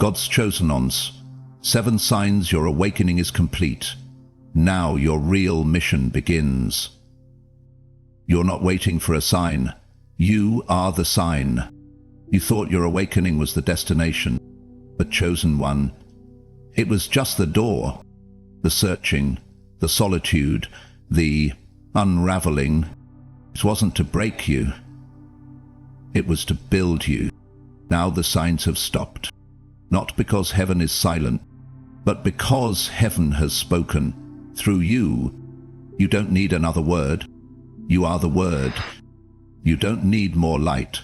God's chosen ones. 7 signs your awakening is complete. Now your real mission begins. You're not waiting for a sign. You are the sign. You thought your awakening was the destination, but chosen one. It was just the door. The searching, the solitude, the unraveling. It wasn't to break you. It was to build you. Now the signs have stopped. Not because heaven is silent, but because heaven has spoken. Through you, you don't need another word. You are the word. You don't need more light.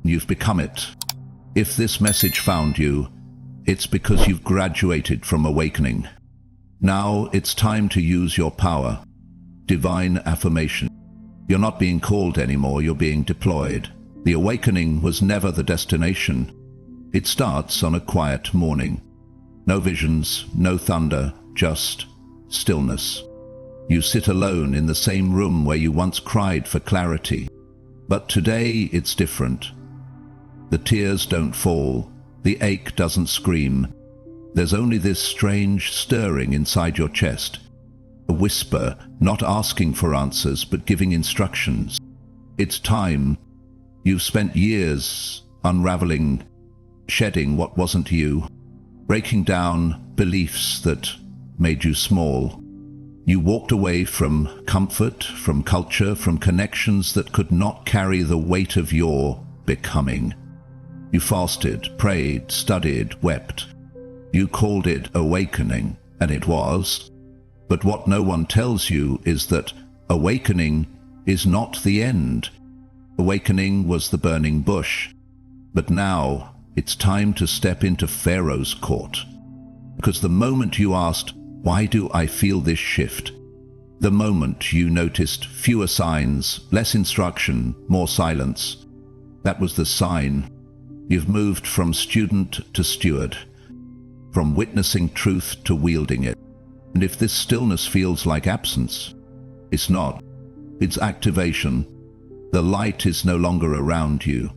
You've become it. If this message found you, it's because you've graduated from awakening. Now it's time to use your power. Divine affirmation. You're not being called anymore, you're being deployed. The awakening was never the destination. It starts on a quiet morning. No visions, no thunder, just stillness. You sit alone in the same room where you once cried for clarity. But today it's different. The tears don't fall. The ache doesn't scream. There's only this strange stirring inside your chest. A whisper, not asking for answers, but giving instructions. It's time. You've spent years unraveling, shedding what wasn't you, breaking down beliefs that made you small. You walked away from comfort, from culture, from connections that could not carry the weight of your becoming. You fasted, prayed, studied, wept. You called it awakening, and it was. But what no one tells you is that awakening is not the end. Awakening was the burning bush. But now it's time to step into Pharaoh's court. Because the moment you asked, "Why do I feel this shift?" The moment you noticed fewer signs, less instruction, more silence, that was the sign. You've moved from student to steward, from witnessing truth to wielding it. And if this stillness feels like absence, it's not. It's activation. The light is no longer around you.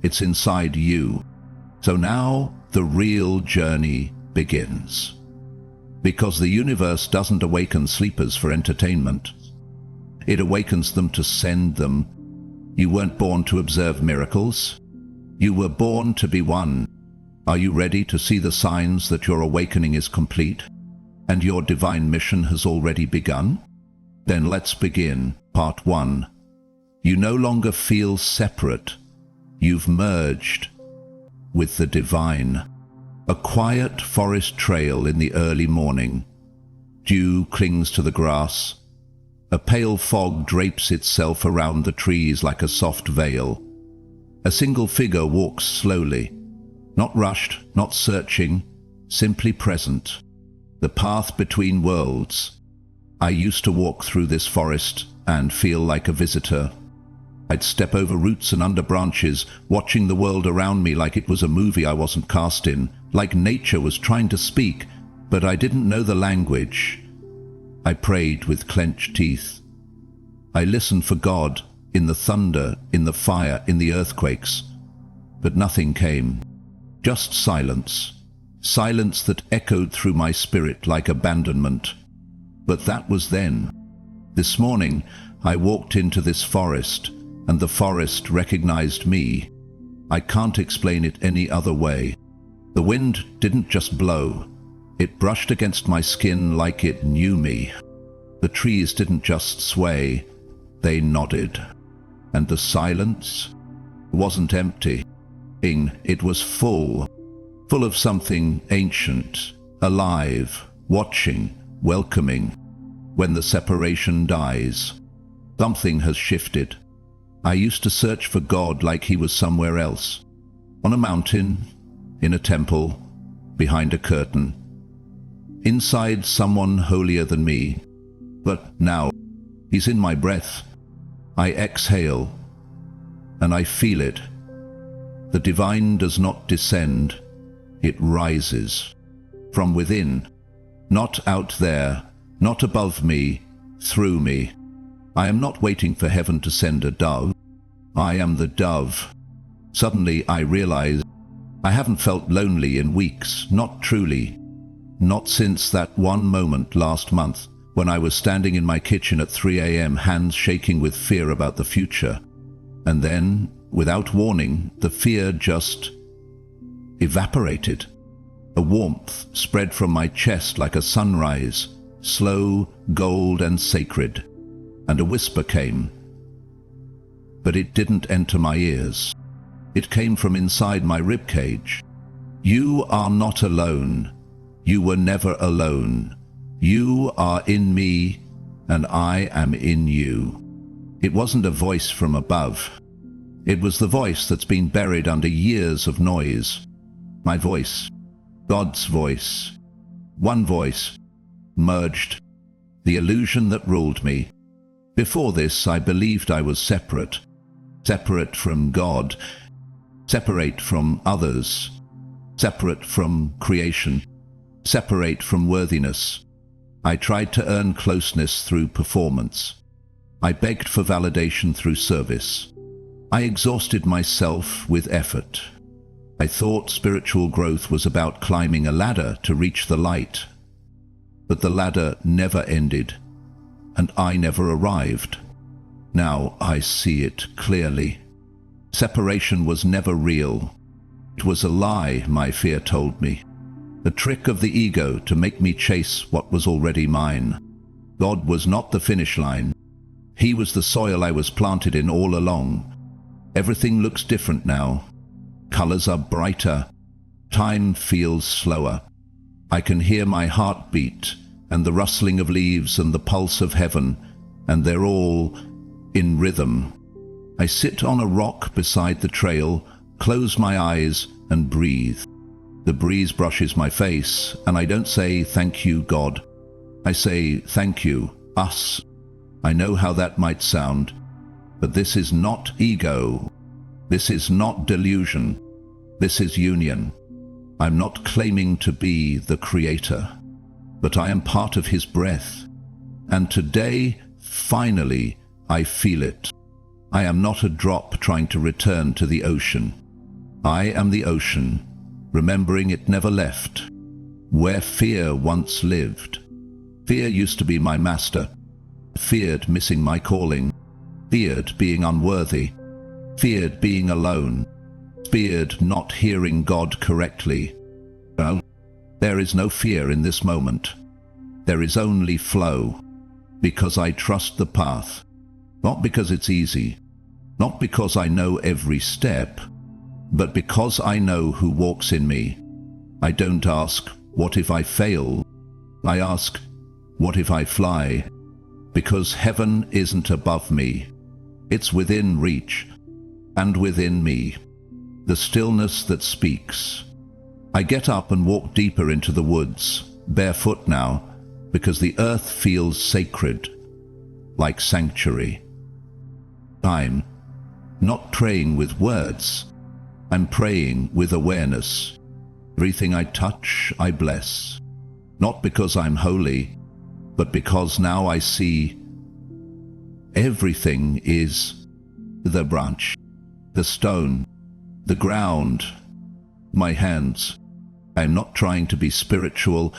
It's inside you. So now the real journey begins. Because the universe doesn't awaken sleepers for entertainment. It awakens them to send them. You weren't born to observe miracles. You were born to be one. Are you ready to see the signs that your awakening is complete and your divine mission has already begun? Then let's begin. Part 1. You no longer feel separate. You've merged with the divine. A quiet forest trail in the early morning. Dew clings to the grass. A pale fog drapes itself around the trees like a soft veil. A single figure walks slowly, not rushed, not searching, simply present. The path between worlds. I used to walk through this forest and feel like a visitor. I'd step over roots and under branches, watching the world around me like it was a movie I wasn't cast in, like nature was trying to speak, but I didn't know the language. I prayed with clenched teeth. I listened for God in the thunder, in the fire, in the earthquakes. But nothing came. Just silence. Silence that echoed through my spirit like abandonment. But that was then. This morning, I walked into this forest, and the forest recognized me. I can't explain it any other way. The wind didn't just blow. It brushed against my skin like it knew me. The trees didn't just sway. They nodded. And the silence wasn't empty. It was full. Full of something ancient, alive, watching, welcoming. When the separation dies, something has shifted. I used to search for God like he was somewhere else. On a mountain, in a temple, behind a curtain. Inside someone holier than me. But now, he's in my breath. I exhale, and I feel it. The divine does not descend, it rises. From within, not out there, not above me, through me. I am not waiting for heaven to send a dove. I am the dove. Suddenly I realize I haven't felt lonely in weeks, not truly. Not since that one moment last month when I was standing in my kitchen at 3 a.m., hands shaking with fear about the future. And then, without warning, the fear just evaporated. A warmth spread from my chest like a sunrise, slow, gold and sacred. And a whisper came. But it didn't enter my ears. It came from inside my ribcage. You are not alone. You were never alone. You are in me, and I am in you. It wasn't a voice from above. It was the voice that's been buried under years of noise. My voice. God's voice. One voice. Merged. The illusion that ruled me. Before this, I believed I was separate. Separate from God. Separate from others. Separate from creation. Separate from worthiness. I tried to earn closeness through performance. I begged for validation through service. I exhausted myself with effort. I thought spiritual growth was about climbing a ladder to reach the light. But the ladder never ended, and I never arrived. Now I see it clearly. Separation was never real. It was a lie, my fear told me. A trick of the ego to make me chase what was already mine. God was not the finish line. He was the soil I was planted in all along. Everything looks different now. Colors are brighter. Time feels slower. I can hear my heart beat and the rustling of leaves and the pulse of heaven, and they're all in rhythm. I sit on a rock beside the trail, close my eyes and breathe. The breeze brushes my face, and I don't say, "Thank you, God." I say, "Thank you, us." I know how that might sound, but this is not ego. This is not delusion. This is union. I'm not claiming to be the creator, but I am part of his breath. And today, finally, I feel it. I am not a drop trying to return to the ocean. I am the ocean, remembering it never left, where fear once lived. Fear used to be my master. Feared missing my calling. Feared being unworthy. Feared being alone. Feared not hearing God correctly. Well, there is no fear in this moment. There is only flow, because I trust the path. Not because it's easy, not because I know every step, but because I know who walks in me. I don't ask, what if I fail? I ask, what if I fly? Because heaven isn't above me. It's within reach, and within me. The stillness that speaks. I get up and walk deeper into the woods, barefoot now, because the earth feels sacred, like sanctuary. I'm not praying with words. I'm praying with awareness. Everything I touch, I bless. Not because I'm holy, but because now I see everything is the branch, the stone, the ground, my hands. I'm not trying to be spiritual.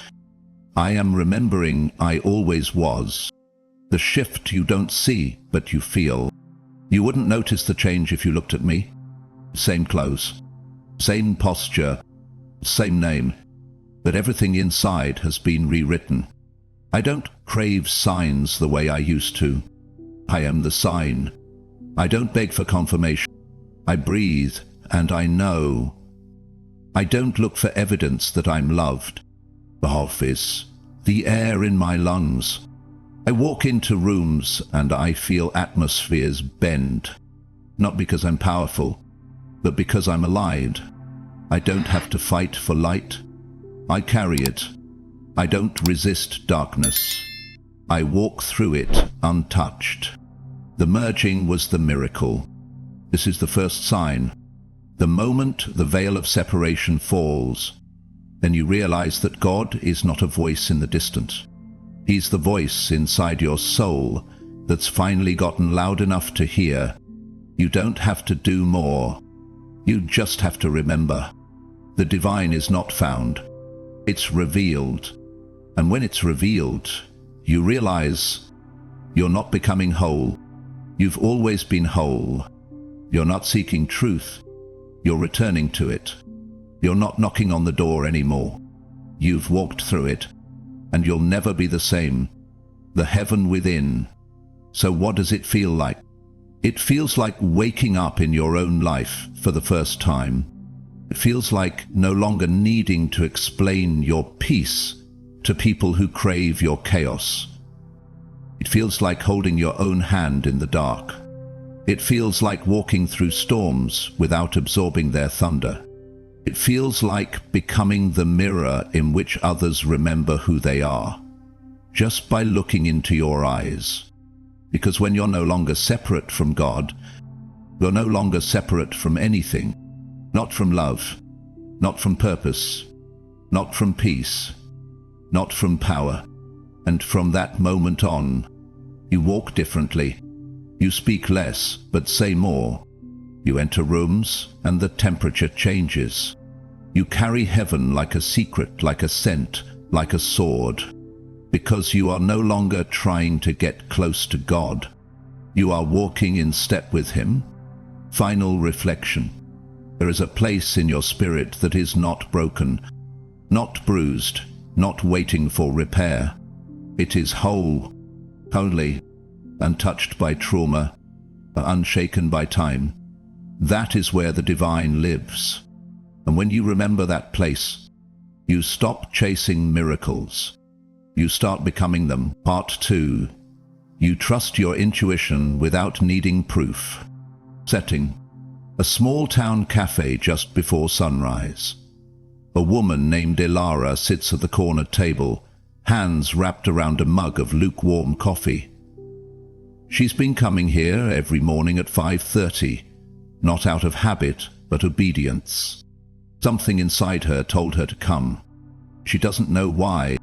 I am remembering I always was. The shift you don't see, but you feel. You wouldn't notice the change if you looked at me. Same clothes, same posture, same name, but everything inside has been rewritten. I don't crave signs the way I used to. I am the sign. I don't beg for confirmation. I breathe and I know. I don't look for evidence that I'm loved. The office, the air in my lungs. I walk into rooms and I feel atmospheres bend. Not because I'm powerful, but because I'm alive. I don't have to fight for light. I carry it. I don't resist darkness. I walk through it untouched. The merging was the miracle. This is the first sign. The moment the veil of separation falls, then you realize that God is not a voice in the distance. He's the voice inside your soul that's finally gotten loud enough to hear. You don't have to do more. You just have to remember. The divine is not found. It's revealed. And when it's revealed, you realize you're not becoming whole. You've always been whole. You're not seeking truth. You're returning to it. You're not knocking on the door anymore. You've walked through it, and you'll never be the same. The heaven within. So what does it feel like? It feels like waking up in your own life for the first time. It feels like no longer needing to explain your peace to people who crave your chaos. It feels like holding your own hand in the dark. It feels like walking through storms without absorbing their thunder. It feels like becoming the mirror in which others remember who they are, just by looking into your eyes. Because when you're no longer separate from God, you're no longer separate from anything. Not from love, not from purpose, not from peace, not from power. And from that moment on, you walk differently. You speak less, but say more. You enter rooms, and the temperature changes. You carry heaven like a secret, like a scent, like a sword. Because you are no longer trying to get close to God. You are walking in step with Him. Final reflection. There is a place in your spirit that is not broken, not bruised, not waiting for repair. It is whole, holy, untouched by trauma, unshaken by time. That is where the divine lives. And when you remember that place, you stop chasing miracles. You start becoming them. Part 2. You trust your intuition without needing proof. Setting. A small town cafe just before sunrise. A woman named Ilara sits at the corner table, hands wrapped around a mug of lukewarm coffee. She's been coming here every morning at 5:30, not out of habit, but obedience. Something inside her told her to come. She doesn't know why,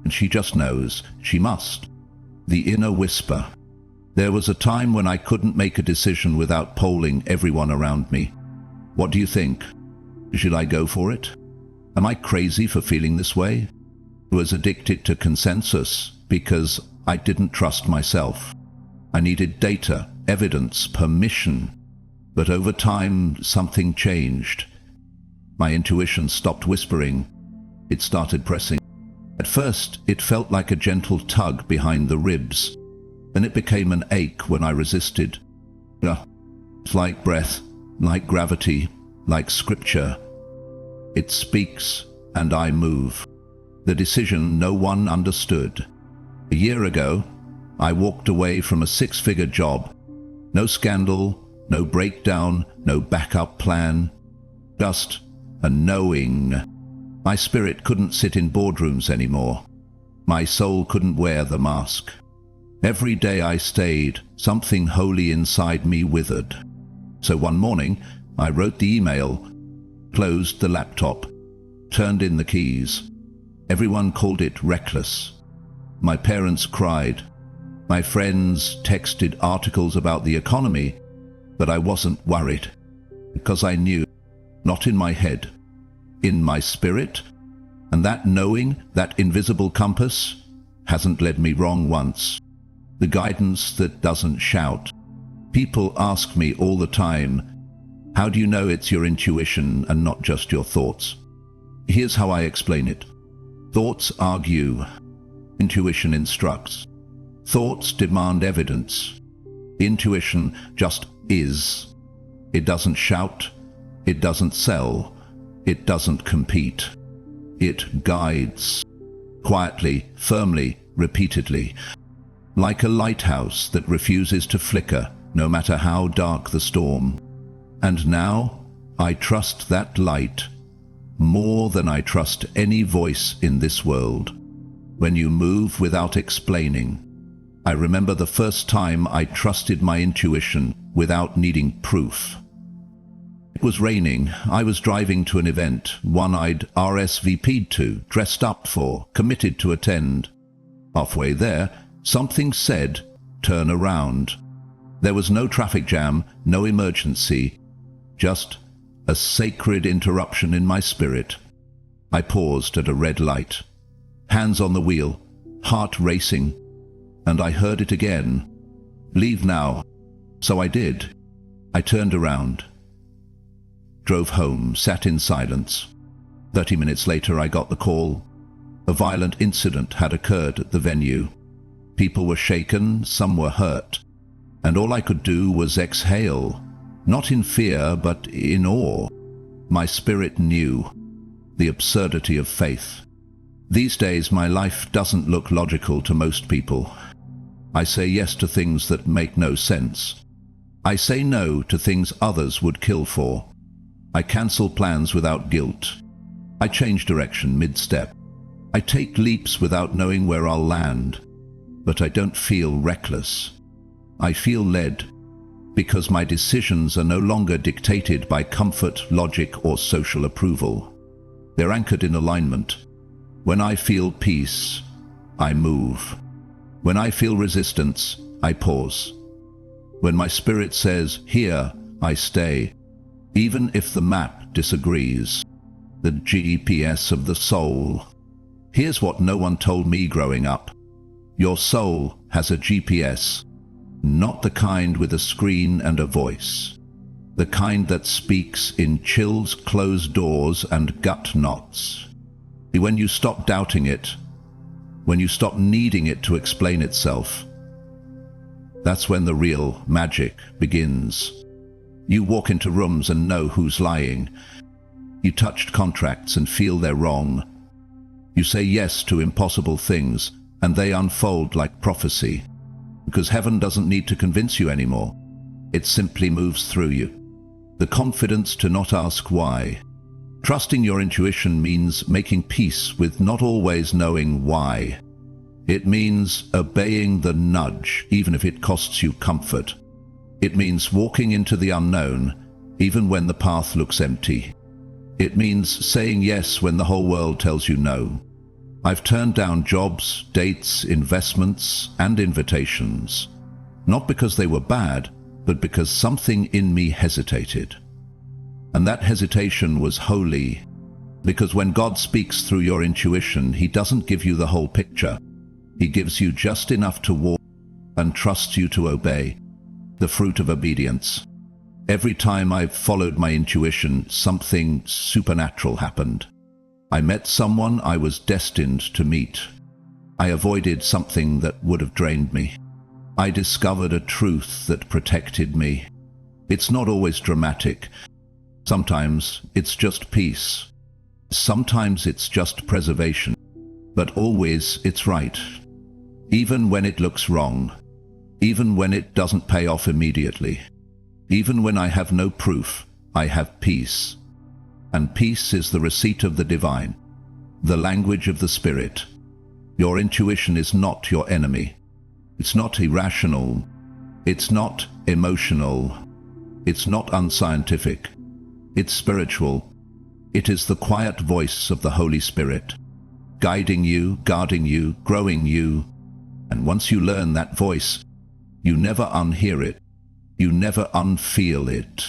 and she just knows she must. The inner whisper. There was a time when I couldn't make a decision without polling everyone around me. What do you think? Should I go for it? Am I crazy for feeling this way? I was addicted to consensus because I didn't trust myself. I needed data, evidence, permission. But over time, something changed. My intuition stopped whispering. It started pressing. At first, it felt like a gentle tug behind the ribs. Then it became an ache when I resisted. It's like breath, like gravity, like scripture. It speaks, and I move. The decision no one understood. A year ago, I walked away from a 6-figure job. No scandal, no breakdown, no backup plan. Just a knowing. My spirit couldn't sit in boardrooms anymore. My soul couldn't wear the mask. Every day I stayed, something holy inside me withered. So one morning, I wrote the email, closed the laptop, turned in the keys. Everyone called it reckless. My parents cried. My friends texted articles about the economy, but I wasn't worried, because I knew, not in my head, in my spirit, and that knowing, that invisible compass, hasn't led me wrong once. The guidance that doesn't shout. People ask me all the time, how do you know it's your intuition and not just your thoughts? Here's how I explain it. Thoughts argue. Intuition instructs. Thoughts demand evidence. Intuition just is. It doesn't shout. It doesn't sell. It doesn't compete. It guides. Quietly, firmly, repeatedly. Like a lighthouse that refuses to flicker, no matter how dark the storm. And now, I trust that light more than I trust any voice in this world. When you move without explaining. I remember the first time I trusted my intuition without needing proof. It was raining. I was driving to an event, one I'd RSVP'd to, dressed up for, committed to attend. Halfway there, something said, turn around. There was no traffic jam, no emergency, just a sacred interruption in my spirit. I paused at a red light, hands on the wheel, heart racing, and I heard it again. Leave now. So I did. I turned around, drove home, sat in silence. 30 minutes later, I got the call. A violent incident had occurred at the venue. People were shaken, some were hurt, and all I could do was exhale, not in fear, but in awe. My spirit knew the absurdity of faith. These days, my life doesn't look logical to most people. I say yes to things that make no sense. I say no to things others would kill for. I cancel plans without guilt. I change direction mid-step. I take leaps without knowing where I'll land. But I don't feel reckless. I feel led, because my decisions are no longer dictated by comfort, logic, or social approval. They're anchored in alignment. When I feel peace, I move. When I feel resistance, I pause. When my spirit says, here, I stay, even if the map disagrees. The GPS of the soul. Here's what no one told me growing up. Your soul has a GPS, not the kind with a screen and a voice. The kind that speaks in chills, closed doors, and gut knots. When you stop doubting it, when you stop needing it to explain itself, that's when the real magic begins. You walk into rooms and know who's lying. You touched contracts and feel they're wrong. You say yes to impossible things, and they unfold like prophecy. Because heaven doesn't need to convince you anymore. It simply moves through you. The confidence to not ask why. Trusting your intuition means making peace with not always knowing why. It means obeying the nudge, even if it costs you comfort. It means walking into the unknown, even when the path looks empty. It means saying yes when the whole world tells you no. I've turned down jobs, dates, investments, and invitations. Not because they were bad, but because something in me hesitated. And that hesitation was holy, because when God speaks through your intuition, He doesn't give you the whole picture. He gives you just enough to walk and trusts you to obey. The fruit of obedience. Every time I've followed my intuition, something supernatural happened. I met someone I was destined to meet. I avoided something that would have drained me. I discovered a truth that protected me. It's not always dramatic. Sometimes it's just peace. Sometimes it's just preservation. But always it's right. Even when it looks wrong. Even when it doesn't pay off immediately. Even when I have no proof, I have peace. And peace is the receipt of the divine, the language of the spirit. Your intuition is not your enemy. It's not irrational. It's not emotional. It's not unscientific. It's spiritual. It is the quiet voice of the Holy Spirit, guiding you, guarding you, growing you. And once you learn that voice, you never unhear it. You never unfeel it.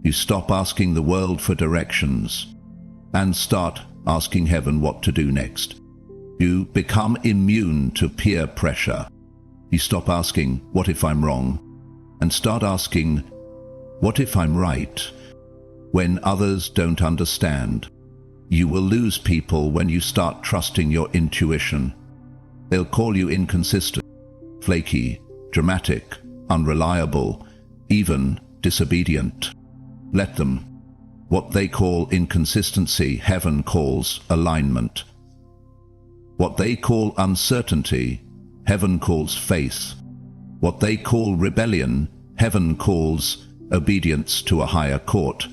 You stop asking the world for directions and start asking heaven what to do next. You become immune to peer pressure. You stop asking, what if I'm wrong? And start asking, what if I'm right? When others don't understand, you will lose people when you start trusting your intuition. They'll call you inconsistent, flaky, dramatic, unreliable, even disobedient. Let them. What they call inconsistency, heaven calls alignment. What they call uncertainty, heaven calls faith. What they call rebellion, heaven calls obedience to a higher court.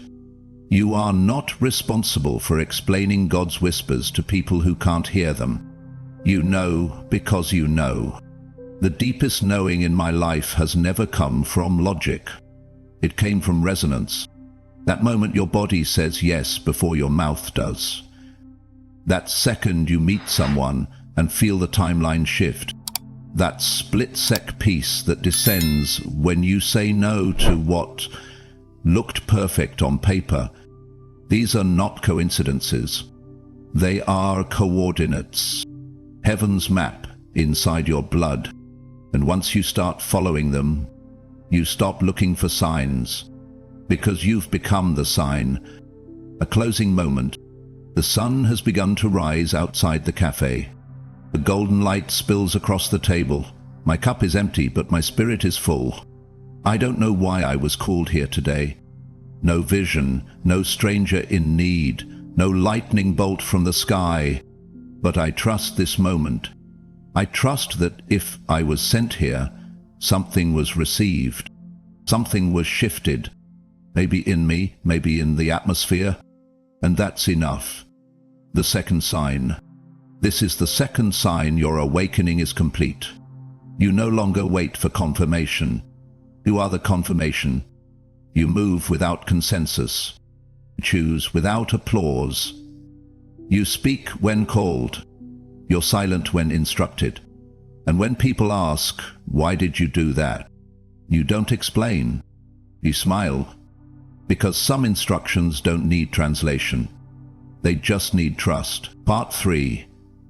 You are not responsible for explaining God's whispers to people who can't hear them. You know because you know. The deepest knowing in my life has never come from logic. It came from resonance. That moment your body says yes before your mouth does. That second you meet someone and feel the timeline shift. That split-sec peace that descends when you say no to what looked perfect on paper These are not coincidences. They are coordinates. Heaven's map inside your blood. And once you start following them, you stop looking for signs, because you've become the sign. A closing moment. The sun has begun to rise outside the cafe. The golden light spills across the table. My cup is empty, but my spirit is full. I don't know why I was called here today. No vision, no stranger in need, no lightning bolt from the sky. But I trust this moment. I trust that if I was sent here, something was received. Something was shifted. Maybe in me, maybe in the atmosphere. And that's enough. The second sign. This is the second sign your awakening is complete. You no longer wait for confirmation. You are the confirmation. You move without consensus. You choose without applause. You speak when called. You're silent when instructed. And when people ask, why did you do that? You don't explain. You smile. Because some instructions don't need translation. They just need trust. Part 3.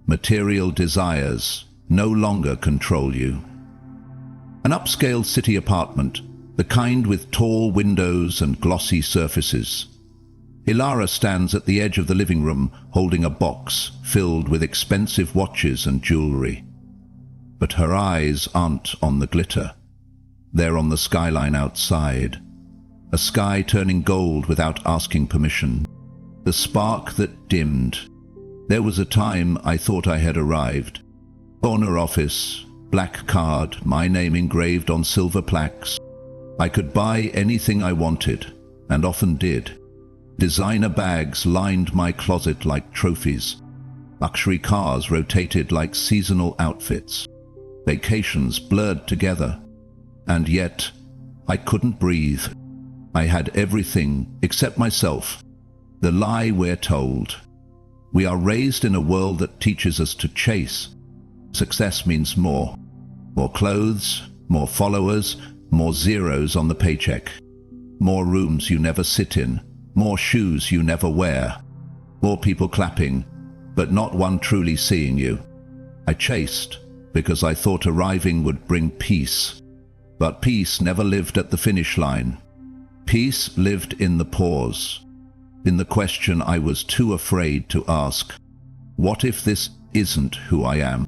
Material desires no longer control you. An upscale city apartment, the kind with tall windows and glossy surfaces. Ilara stands at the edge of the living room holding a box filled with expensive watches and jewelry. But her eyes aren't on the glitter. They're on the skyline outside. A sky turning gold without asking permission. The spark that dimmed. There was a time I thought I had arrived. Corner office, black card, my name engraved on silver plaques. I could buy anything I wanted, and often did. Designer bags lined my closet like trophies. Luxury cars rotated like seasonal outfits. Vacations blurred together. And yet, I couldn't breathe. I had everything except myself. The lie we're told. We are raised in a world that teaches us to chase. Success means more. More clothes, more followers, more zeros on the paycheck. More rooms you never sit in. More shoes you never wear. More people clapping, but not one truly seeing you. I chased because I thought arriving would bring peace. But peace never lived at the finish line. Peace lived in the pause. In the question I was too afraid to ask. What if this isn't who I am?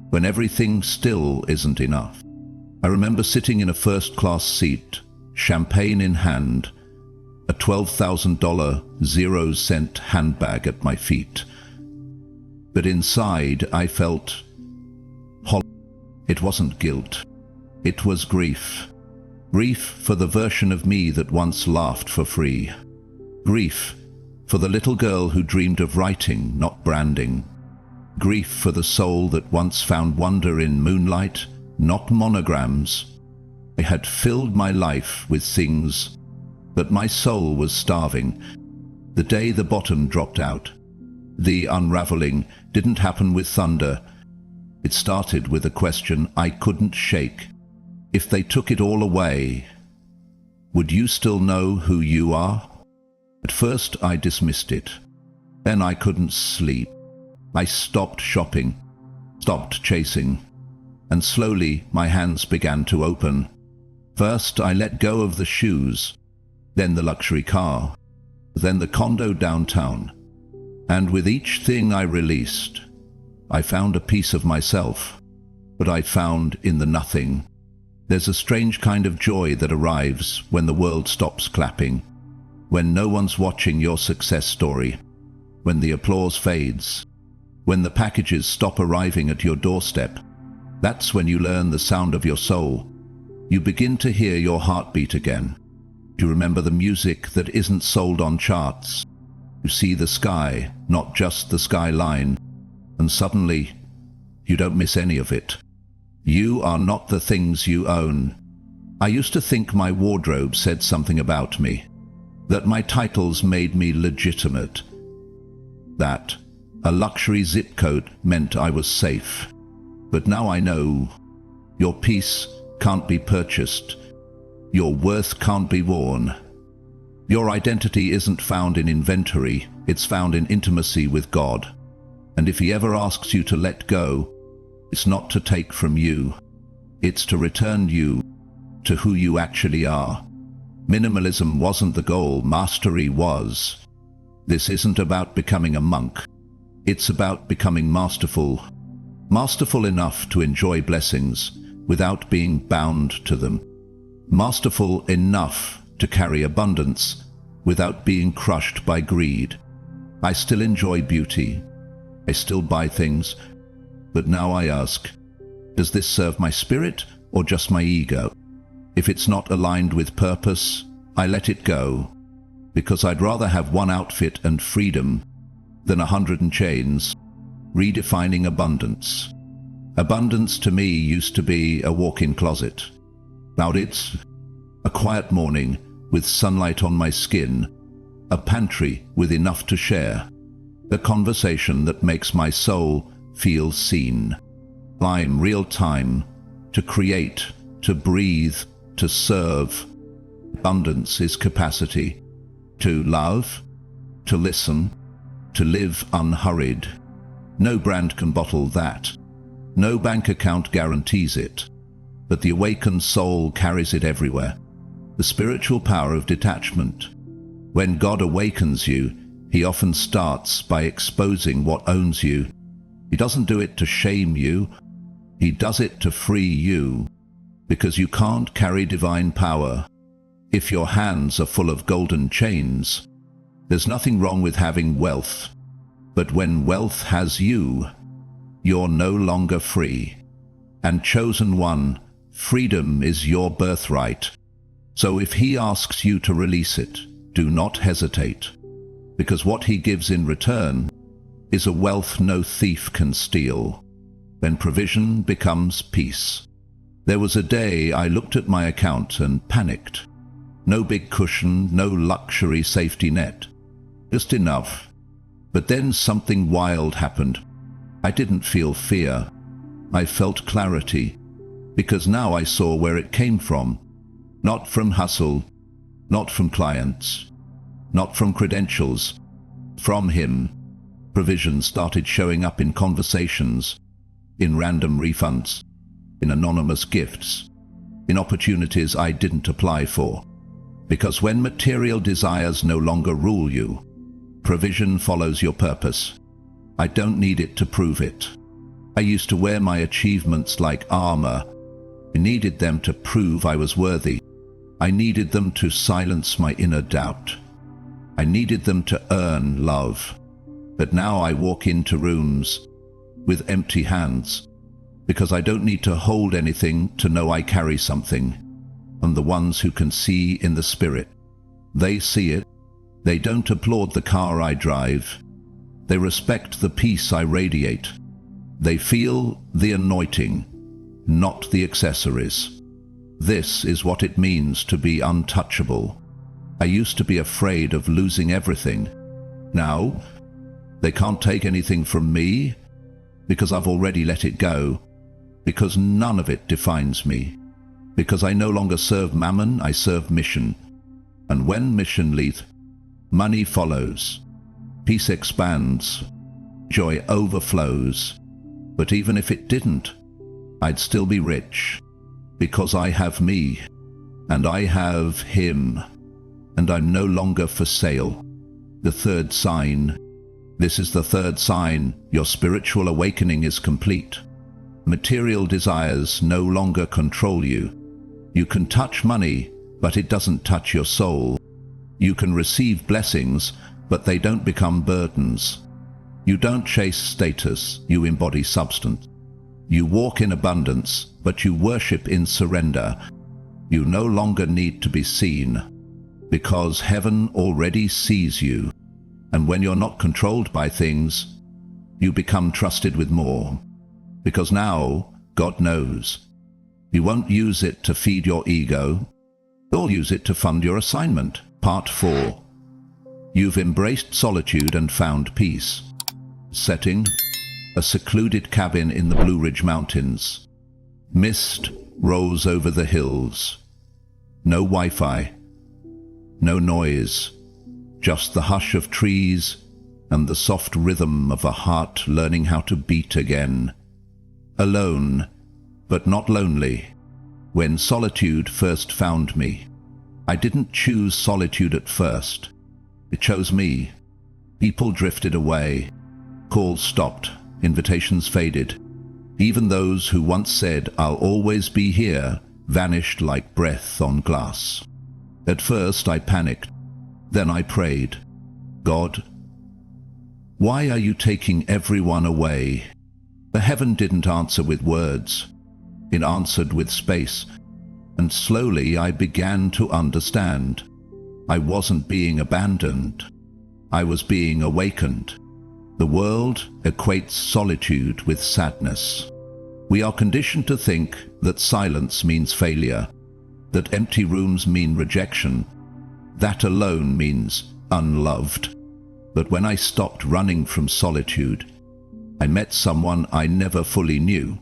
When everything still isn't enough. I remember sitting in a first-class seat, champagne in hand, a $12,000 0-cent handbag at my feet. But inside I felt hollow. It wasn't guilt. It was grief. Grief for the version of me that once laughed for free. Grief for the little girl who dreamed of writing, not branding. Grief for the soul that once found wonder in moonlight, not monograms. I had filled my life with things, but my soul was starving. The day the bottom dropped out. The unraveling didn't happen with thunder. It started with a question I couldn't shake. If they took it all away, would you still know who you are? At first I dismissed it. Then I couldn't sleep. I stopped shopping, stopped chasing, and slowly my hands began to open. First I let go of the shoes, then the luxury car, then the condo downtown. And with each thing I released, I found a piece of myself, but I found in the nothing. There's a strange kind of joy that arrives when the world stops clapping, when no one's watching your success story, when the applause fades, when the packages stop arriving at your doorstep. That's when you learn the sound of your soul. You begin to hear your heartbeat again. You remember the music that isn't sold on charts. You see the sky, not just the skyline, and suddenly you don't miss any of it. You are not the things you own. I used to think my wardrobe said something about me, that my titles made me legitimate, that a luxury zip code meant I was safe. But now I know your peace can't be purchased, your worth can't be worn. Your identity isn't found in inventory, it's found in intimacy with God. And if He ever asks you to let go, it's not to take from you, it's to return you to who you actually are. Minimalism wasn't the goal, mastery was. This isn't about becoming a monk. It's about becoming masterful. Masterful enough to enjoy blessings without being bound to them. Masterful enough to carry abundance without being crushed by greed. I still enjoy beauty. I still buy things. But now I ask, does this serve my spirit or just my ego? If it's not aligned with purpose, I let it go, because I'd rather have one outfit and freedom than 100 in chains. Redefining abundance. Abundance to me used to be a walk-in closet. Now it's a quiet morning with sunlight on my skin, a pantry with enough to share, a conversation that makes my soul feel seen. I'm real time to create, to breathe, to serve. Abundance is capacity to love, to listen, to live unhurried. No brand can bottle that. No bank account guarantees it. But the awakened soul carries it everywhere. The spiritual power of detachment. When God awakens you, He often starts by exposing what owns you. He doesn't do it to shame you. He does it to free you. Because you can't carry divine power if your hands are full of golden chains. There's nothing wrong with having wealth. But when wealth has you, you're no longer free. And chosen one, freedom is your birthright. So if He asks you to release it, do not hesitate. Because what He gives in return is a wealth no thief can steal. When provision becomes peace. There was a day I looked at my account and panicked. No big cushion, no luxury safety net. Just enough. But then something wild happened. I didn't feel fear. I felt clarity. Because now I saw where it came from. Not from hustle. Not from clients. Not from credentials. From Him. Provision started showing up in conversations. In random refunds. In anonymous gifts. In opportunities I didn't apply for. Because when material desires no longer rule you, provision follows your purpose. I don't need it to prove it. I used to wear my achievements like armor. I needed them to prove I was worthy. I needed them to silence my inner doubt. I needed them to earn love. But now I walk into rooms with empty hands, because I don't need to hold anything to know I carry something. And the ones who can see in the spirit, they see it. They don't applaud the car I drive. They respect the peace I radiate. They feel the anointing, not the accessories. This is what it means to be untouchable. I used to be afraid of losing everything. Now, they can't take anything from me because I've already let it go, because none of it defines me. Because I no longer serve mammon, I serve mission. And when mission leads, money follows. Peace expands. Joy overflows. But even if it didn't, I'd still be rich. Because I have me. And I have Him. And I'm no longer for sale. The third sign. This is the third sign. Your spiritual awakening is complete. Material desires no longer control you. You can touch money, but it doesn't touch your soul. You can receive blessings, but they don't become burdens. You don't chase status, you embody substance. You walk in abundance, but you worship in surrender. You no longer need to be seen, because heaven already sees you. And when you're not controlled by things, you become trusted with more. Because now, God knows. You won't use it to feed your ego. You'll use it to fund your assignment. Part 4. You've embraced solitude and found peace. Setting: a secluded cabin in the Blue Ridge Mountains. Mist rolls over the hills. No Wi-Fi. No noise, just the hush of trees and the soft rhythm of a heart learning how to beat again. Alone, but not lonely. When solitude first found me, I didn't choose solitude at first. It chose me. People drifted away. Calls stopped. Invitations faded. Even those who once said, "I'll always be here," vanished like breath on glass. At first I panicked. Then I prayed, "God, why are you taking everyone away?" The heaven didn't answer with words. It answered with space. And slowly I began to understand. I wasn't being abandoned. I was being awakened. The world equates solitude with sadness. We are conditioned to think that silence means failure, that empty rooms mean rejection. That alone means unloved. But when I stopped running from solitude, I met someone I never fully knew.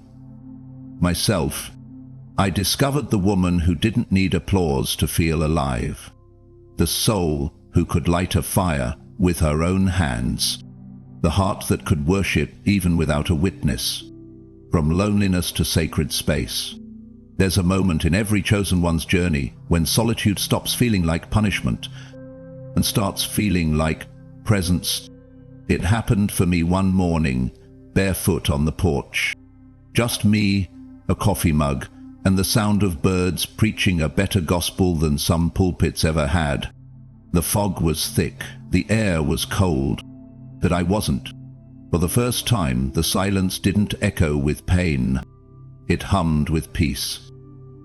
Myself. I discovered the woman who didn't need applause to feel alive. The soul who could light a fire with her own hands. The heart that could worship even without a witness. From loneliness to sacred space. There's a moment in every chosen one's journey when solitude stops feeling like punishment and starts feeling like presence. It happened for me one morning, barefoot on the porch. Just me, a coffee mug, and the sound of birds preaching a better gospel than some pulpits ever had. The fog was thick, the air was cold, but I wasn't. For the first time, the silence didn't echo with pain. It hummed with peace,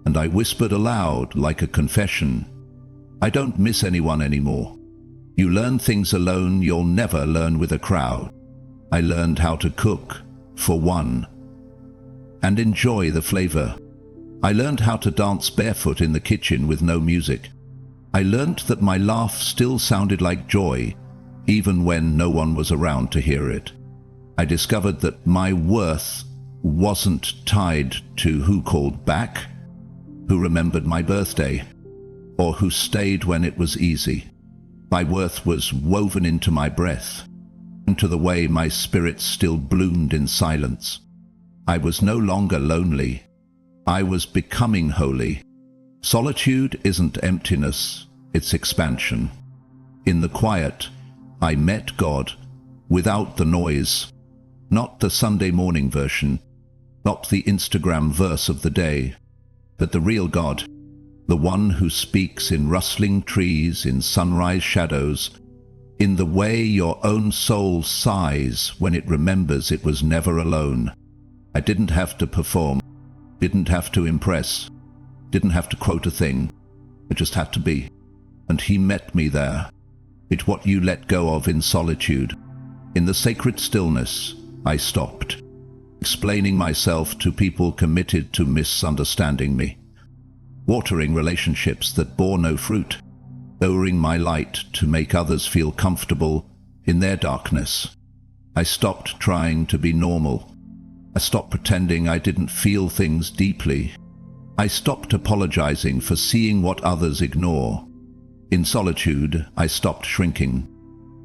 and I whispered aloud like a confession, "I don't miss anyone anymore. You learn things alone you'll never learn with a crowd." I learned how to cook, for one, and enjoy the flavor. I learned how to dance barefoot in the kitchen with no music. I learned that my laugh still sounded like joy, even when no one was around to hear it. I discovered that my worth wasn't tied to who called back, who remembered my birthday, or who stayed when it was easy. My worth was woven into my breath, into the way my spirit still bloomed in silence. I was no longer lonely. I was becoming holy. Solitude isn't emptiness, it's expansion. In the quiet, I met God without the noise. Not the Sunday morning version, not the Instagram verse of the day, but the real God, the one who speaks in rustling trees, in sunrise shadows, in the way your own soul sighs when it remembers it was never alone. I didn't have to perform, didn't have to impress, didn't have to quote a thing. It just had to be. And he met me there. It's what you let go of in solitude. In the sacred stillness, I stopped, explaining myself to people committed to misunderstanding me, watering relationships that bore no fruit, lowering my light to make others feel comfortable in their darkness. I stopped trying to be normal. I stopped pretending I didn't feel things deeply. I stopped apologizing for seeing what others ignore. In solitude, I stopped shrinking.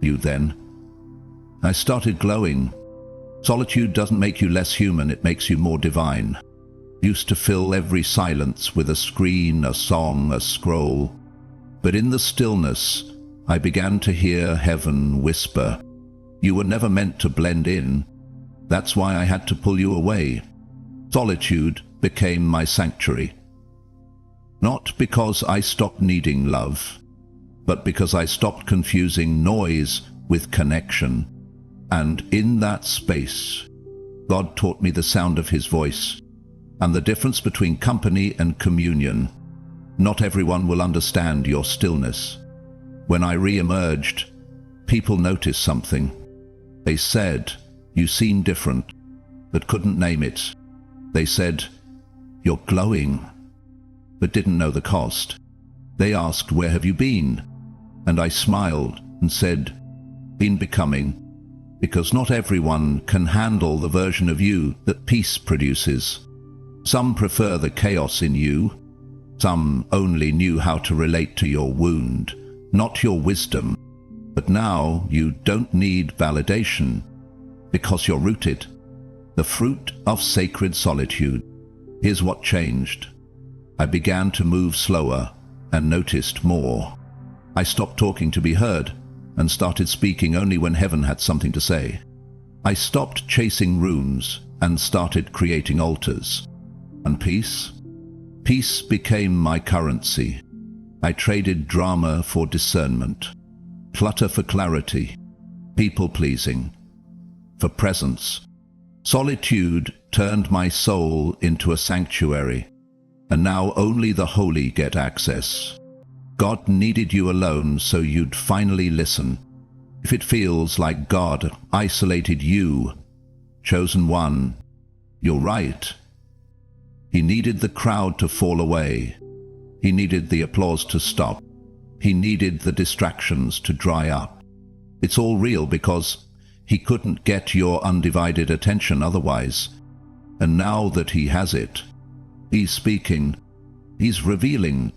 You then. I started glowing. Solitude doesn't make you less human, it makes you more divine. Used to fill every silence with a screen, a song, a scroll. But in the stillness, I began to hear heaven whisper, "You were never meant to blend in. That's why I had to pull you away." Solitude became my sanctuary. Not because I stopped needing love, but because I stopped confusing noise with connection. And in that space, God taught me the sound of his voice and the difference between company and communion. Not everyone will understand your stillness. When I re-emerged, people noticed something. They said, "You seem different," but couldn't name it. They said, "You're glowing," but didn't know the cost. They asked, "Where have you been?" And I smiled and said, "Been becoming." Because not everyone can handle the version of you that peace produces. Some prefer the chaos in you. Some only knew how to relate to your wound. not your wisdom. But now you don't need validation because you're rooted. The fruit of sacred solitude. Here's what changed. I began to move slower and noticed more. I stopped talking to be heard and started speaking only when heaven had something to say. I stopped chasing rooms and started creating altars. And peace? Peace became my currency. I traded drama for discernment, clutter for clarity, people-pleasing for presence. Solitude turned my soul into a sanctuary, and now only the holy get access. God needed you alone so you'd finally listen. If it feels like God isolated you, chosen one, you're right. He needed the crowd to fall away. He needed the applause to stop. He needed the distractions to dry up. It's all real because he couldn't get your undivided attention otherwise. And now that he has it, he's speaking, he's revealing,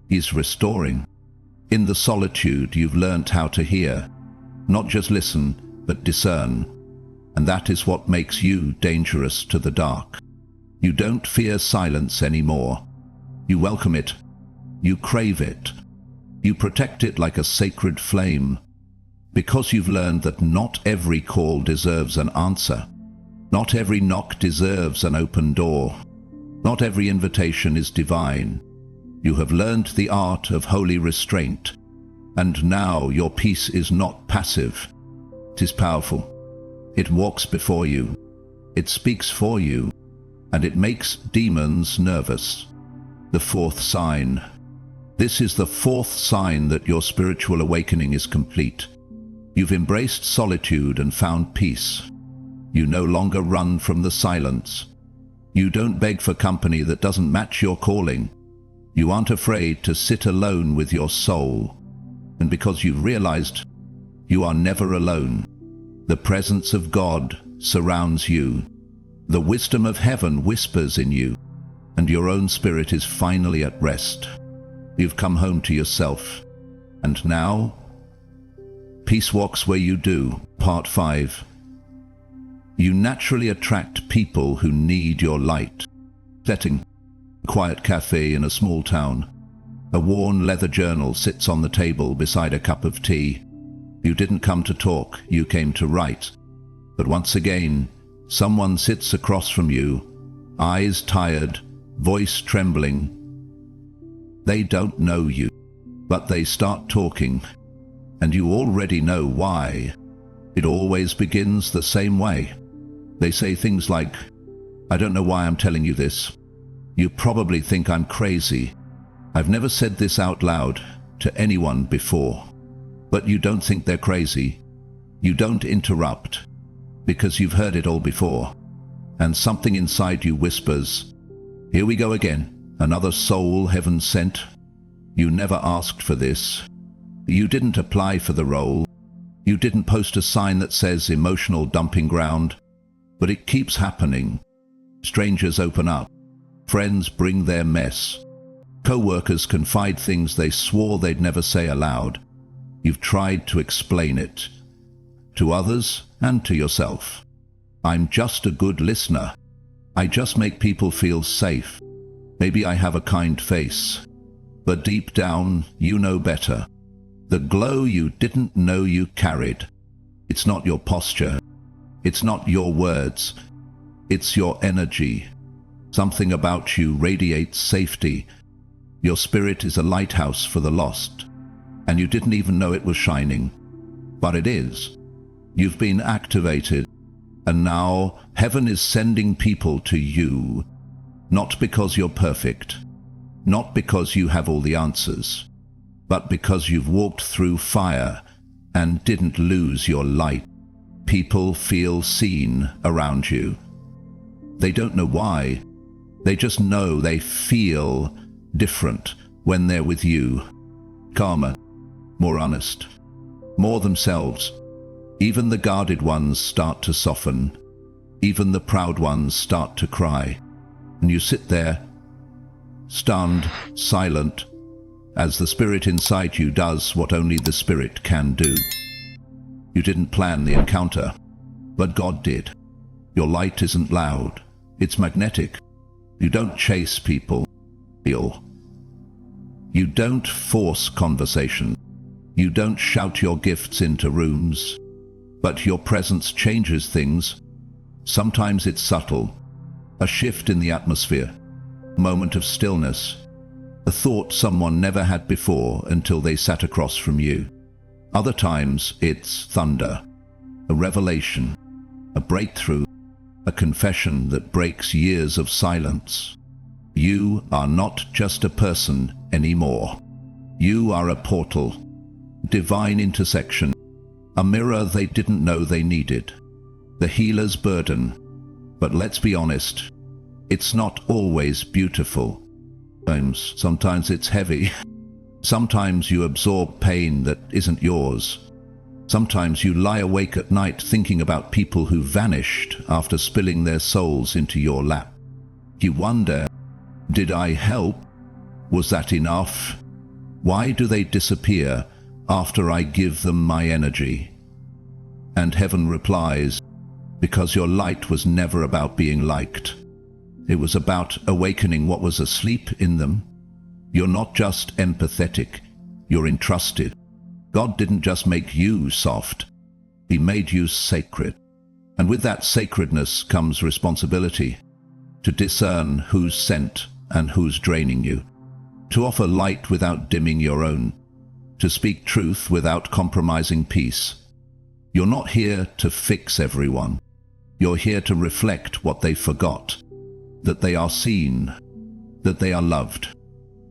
he's restoring. In the solitude, you've learnt how to hear, not just listen, but discern. And that is what makes you dangerous to the dark. You don't fear silence anymore. You welcome it. You crave it. You protect it like a sacred flame. Because you've learned that not every call deserves an answer. Not every knock deserves an open door. Not every invitation is divine. You have learned the art of holy restraint. And now your peace is not passive. It is powerful. It walks before you. It speaks for you. And it makes demons nervous. The fourth sign. This is the fourth sign that your spiritual awakening is complete. You've embraced solitude and found peace. You no longer run from the silence. You don't beg for company that doesn't match your calling. You aren't afraid to sit alone with your soul. And because you've realized you are never alone, the presence of God surrounds you. The wisdom of heaven whispers in you, and your own spirit is finally at rest. You've come home to yourself. And now, peace walks where you do. Part 5. You naturally attract people who need your light. Setting. Quiet cafe in a small town. A worn leather journal sits on the table beside a cup of tea. You didn't come to talk, you came to write. But once again, someone sits across from you, eyes tired, voice trembling. They don't know you, but they start talking, and you already know why. It always begins the same way. They say things like, "I don't know why I'm telling you this. You probably think I'm crazy. I've never said this out loud to anyone before." But you don't think they're crazy. You don't interrupt, because you've heard it all before. And something inside you whispers, "Here we go again, another soul heaven sent. You never asked for this. You didn't apply for the role. You didn't post a sign that says emotional dumping ground. But it keeps happening. Strangers open up. Friends bring their mess. Co-workers confide things they swore they'd never say aloud. You've tried to explain it. To others and to yourself. I'm just a good listener. I just make people feel safe. Maybe I have a kind face. But deep down, you know better. The glow you didn't know you carried. It's not your posture. It's not your words. It's your energy. Something about you radiates safety. Your spirit is a lighthouse for the lost. And you didn't even know it was shining. But it is. You've been activated. And now heaven is sending people to you. Not because you're perfect. Not because you have all the answers. But because you've walked through fire and didn't lose your light. People feel seen around you. They don't know why. They just know they feel different when they're with you. Calmer, more honest, more themselves. Even the guarded ones start to soften. Even the proud ones start to cry. And you sit there, stunned, silent, as the spirit inside you does what only the spirit can do. You didn't plan the encounter, but God did. Your light isn't loud, it's magnetic. You don't chase people, feel. You don't force conversation. You don't shout your gifts into rooms, but your presence changes things. Sometimes it's subtle, a shift in the atmosphere, a moment of stillness, a thought someone never had before until they sat across from you. Other times it's thunder, a revelation, a breakthrough, a confession that breaks years of silence. You are not just a person anymore. You are a portal, divine intersection, a mirror they didn't know they needed, the healer's burden. But let's be honest, it's not always beautiful. Sometimes it's heavy. Sometimes you absorb pain that isn't yours. Sometimes you lie awake at night thinking about people who vanished after spilling their souls into your lap. You wonder, did I help? Was that enough? Why do they disappear after I give them my energy? And heaven replies, because your light was never about being liked. It was about awakening what was asleep in them. You're not just empathetic, you're entrusted. God didn't just make you soft, He made you sacred. And with that sacredness comes responsibility, to discern who's sent and who's draining you, to offer light without dimming your own, to speak truth without compromising peace. You're not here to fix everyone. You're here to reflect what they forgot, that they are seen, that they are loved,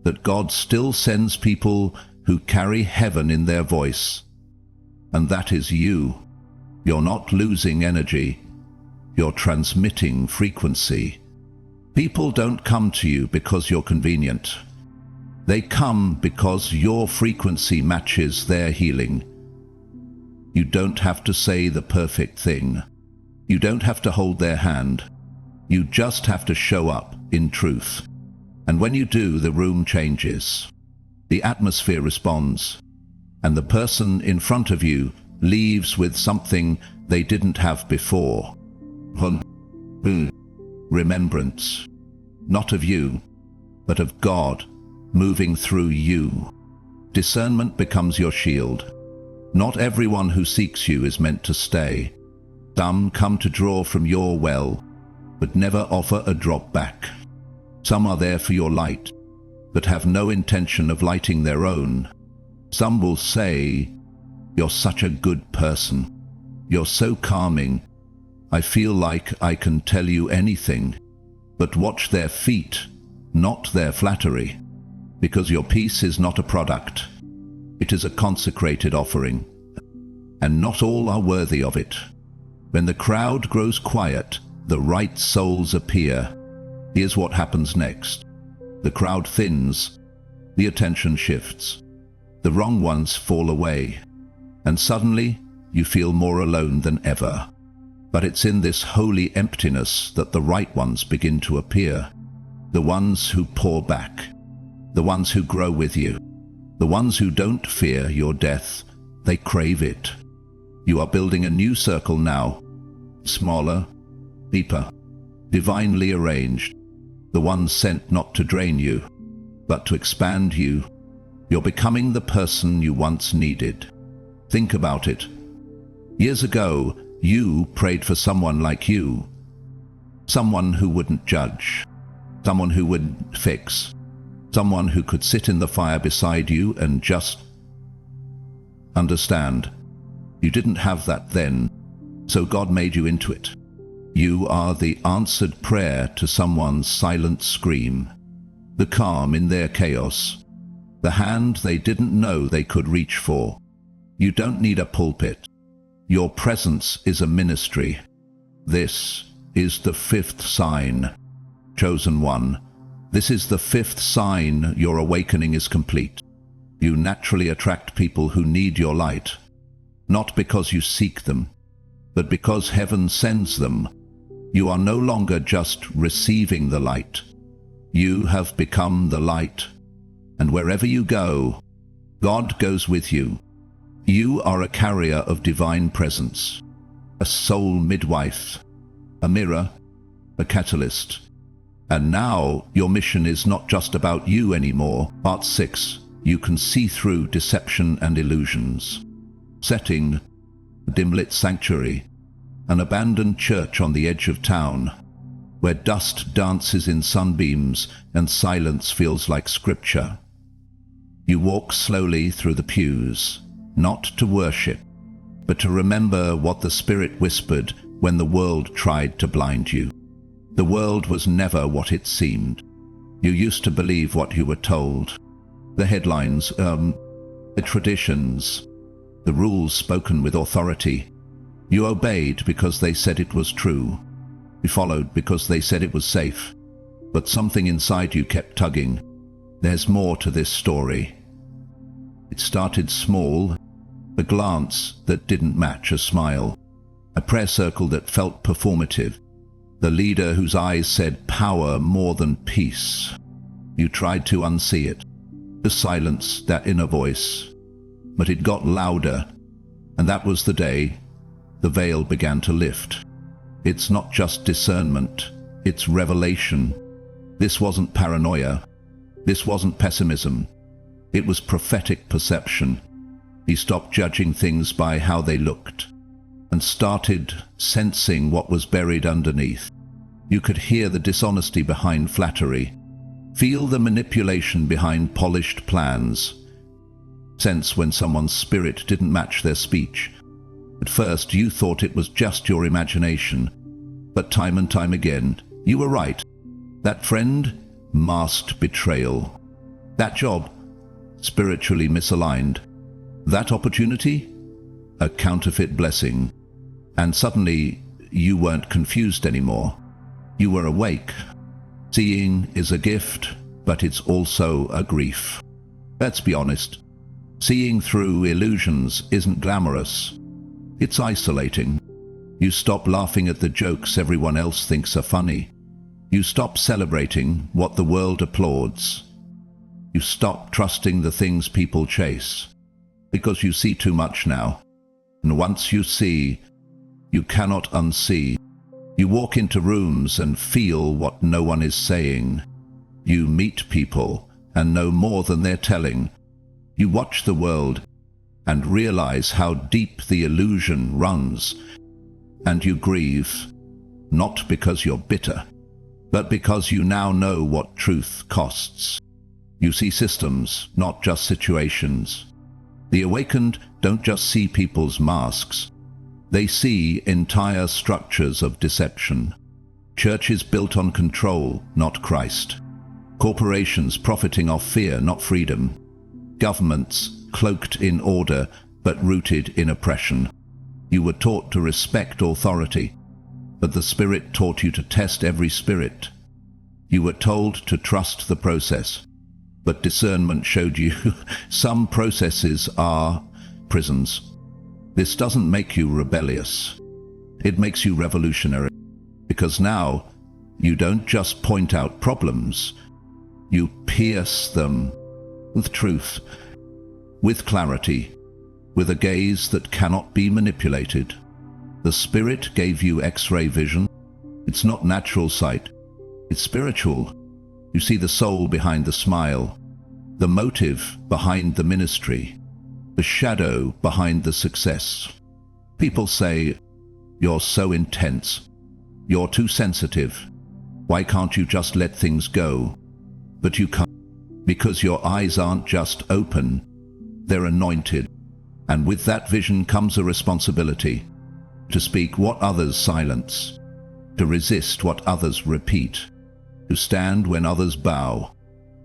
that God still sends people who carry heaven in their voice. And that is you. You're not losing energy, you're transmitting frequency. People don't come to you because you're convenient. They come because your frequency matches their healing. You don't have to say the perfect thing. You don't have to hold their hand. You just have to show up in truth. And when you do, the room changes. The atmosphere responds. And the person in front of you leaves with something they didn't have before. Remembrance. Not of you, but of God moving through you. Discernment becomes your shield. Not everyone who seeks you is meant to stay. Some come to draw from your well, but never offer a drop back. Some are there for your light, but have no intention of lighting their own. Some will say, "You're such a good person. You're so calming. I feel like I can tell you anything." But watch their feet, not their flattery, because your peace is not a product. It is a consecrated offering, and not all are worthy of it. When the crowd grows quiet, the right souls appear. Here's what happens next. The crowd thins, the attention shifts, the wrong ones fall away, and suddenly you feel more alone than ever. But it's in this holy emptiness that the right ones begin to appear. The ones who pour back, the ones who grow with you, the ones who don't fear your death, they crave it. You are building a new circle now, smaller, deeper, divinely arranged. The ones sent not to drain you, but to expand you. You're becoming the person you once needed. Think about it. Years ago, you prayed for someone like you. Someone who wouldn't judge. Someone who wouldn't fix. Someone who could sit in the fire beside you and just understand. You didn't have that then, so God made you into it. You are the answered prayer to someone's silent scream, the calm in their chaos, the hand they didn't know they could reach for. You don't need a pulpit. Your presence is a ministry. This is the fifth sign. Chosen one, this is the fifth sign your awakening is complete. You naturally attract people who need your light, not because you seek them, but because heaven sends them. You are no longer just receiving the light. You have become the light. And wherever you go, God goes with you. You are a carrier of divine presence, a soul midwife, a mirror, a catalyst. And now your mission is not just about you anymore. Part 6. You can see through deception and illusions. Setting: a dim-lit sanctuary, an abandoned church on the edge of town, where dust dances in sunbeams and silence feels like scripture. You walk slowly through the pews, not to worship, but to remember what the Spirit whispered when the world tried to blind you. The world was never what it seemed. You used to believe what you were told. The headlines, the traditions, the rules spoken with authority. You obeyed because they said it was true. You followed because they said it was safe. But something inside you kept tugging. There's more to this story. It started small, a glance that didn't match a smile, a prayer circle that felt performative, the leader whose eyes said power more than peace. You tried to unsee it, to silence that inner voice, but it got louder, and that was the day the veil began to lift. It's not just discernment, it's revelation. This wasn't paranoia, this wasn't pessimism, it was prophetic perception. He stopped judging things by how they looked, and started sensing what was buried underneath. You could hear the dishonesty behind flattery, feel the manipulation behind polished plans, sense when someone's spirit didn't match their speech. At first you thought it was just your imagination, but time and time again, you were right. That friend, masked betrayal. That job, spiritually misaligned. That opportunity, a counterfeit blessing. And suddenly, you weren't confused anymore. You were awake. Seeing is a gift, but it's also a grief. Let's be honest. Seeing through illusions isn't glamorous. It's isolating. You stop laughing at the jokes everyone else thinks are funny. You stop celebrating what the world applauds. You stop trusting the things people chase, because you see too much now. And once you see, you cannot unsee. You walk into rooms and feel what no one is saying. You meet people and know more than they're telling. You watch the world and realize how deep the illusion runs. And you grieve, not because you're bitter, but because you now know what truth costs. You see systems, not just situations. The awakened don't just see people's masks. They see entire structures of deception. Churches built on control, not Christ. Corporations profiting off fear, not freedom. Governments cloaked in order, but rooted in oppression. You were taught to respect authority, but the Spirit taught you to test every spirit. You were told to trust the process, but discernment showed you some processes are prisons. This doesn't make you rebellious. It makes you revolutionary, because now you don't just point out problems, you pierce them with truth, with clarity, with a gaze that cannot be manipulated. The Spirit gave you X-ray vision. It's not natural sight, it's spiritual. You see the soul behind the smile, the motive behind the ministry, the shadow behind the success. People say, "You're so intense. You're too sensitive. Why can't you just let things go?" But you can't, because your eyes aren't just open, they're anointed. And with that vision comes a responsibility to speak what others silence, to resist what others repeat, to stand when others bow.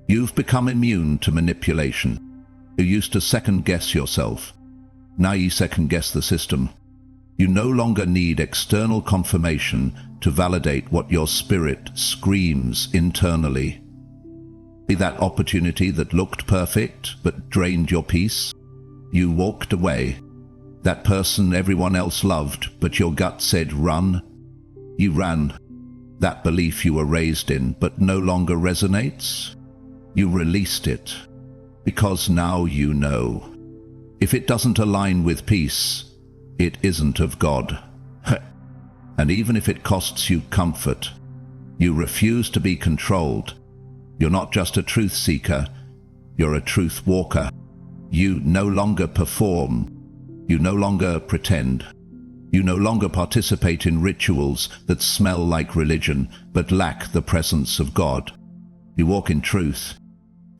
You've become immune to manipulation. You used to second-guess yourself. Now you second-guess the system. You no longer need external confirmation to validate what your spirit screams internally. Be that opportunity that looked perfect but drained your peace. You walked away. That person everyone else loved, but your gut said run. You ran. That belief you were raised in but no longer resonates. You released it. Because now you know. If it doesn't align with peace, it isn't of God. And even if it costs you comfort, you refuse to be controlled. You're not just a truth seeker, you're a truth walker. You no longer perform. You no longer pretend. You no longer participate in rituals that smell like religion but lack the presence of God. You walk in truth,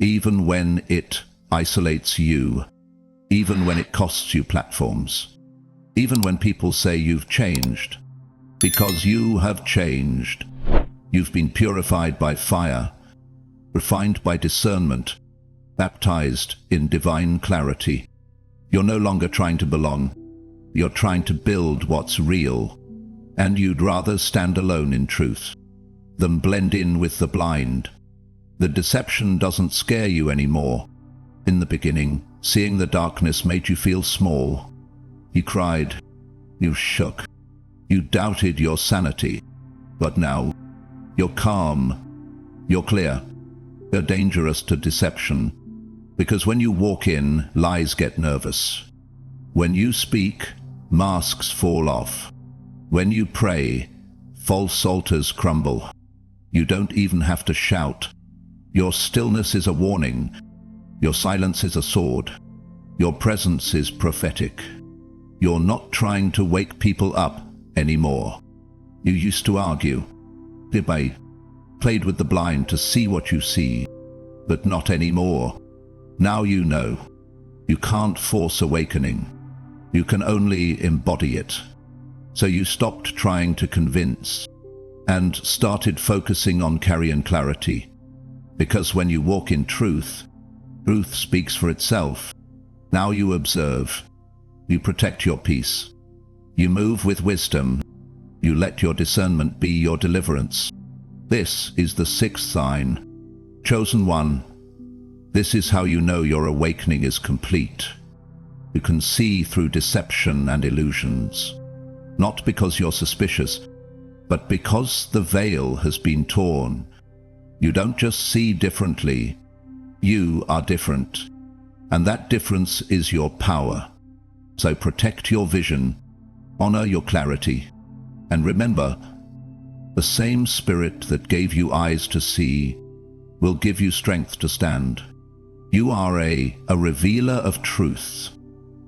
even when it isolates you, even when it costs you platforms, even when people say you've changed. Because you have changed. You've been purified by fire, refined by discernment, baptized in divine clarity. You're no longer trying to belong. You're trying to build what's real. And you'd rather stand alone in truth than blend in with the blind. The deception doesn't scare you anymore. In the beginning, seeing the darkness made you feel small. You cried. You shook. You doubted your sanity. But now, you're calm. You're clear. You're dangerous to deception. Because when you walk in, lies get nervous. When you speak, masks fall off. When you pray, false altars crumble. You don't even have to shout. Your stillness is a warning. Your silence is a sword. Your presence is prophetic. You're not trying to wake people up anymore. You used to argue, debate, played with the blind to see what you see, but not anymore. Now you know. You can't force awakening. You can only embody it. So you stopped trying to convince and started focusing on carrying clarity. Because when you walk in truth, truth speaks for itself. Now you observe. You protect your peace. You move with wisdom. You let your discernment be your deliverance. This is the sixth sign. Chosen one. This is how you know your awakening is complete. You can see through deception and illusions. Not because you're suspicious, but because the veil has been torn. You don't just see differently. You are different. And that difference is your power. So protect your vision, honor your clarity, and remember, the same spirit that gave you eyes to see will give you strength to stand. You are a revealer of truth,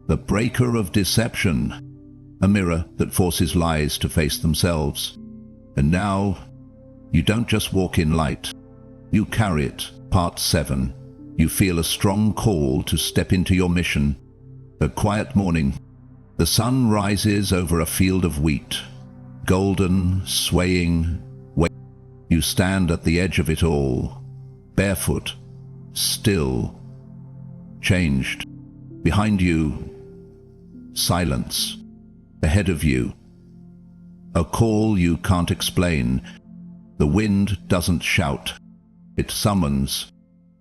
the breaker of deception, a mirror that forces lies to face themselves. And now, you don't just walk in light, you carry it. Part 7. You feel a strong call to step into your mission. A quiet morning. The sun rises over a field of wheat, golden, swaying. You stand at the edge of it all, barefoot, still, changed. Behind you, silence. Ahead of you, a call you can't explain. The wind doesn't shout, it summons.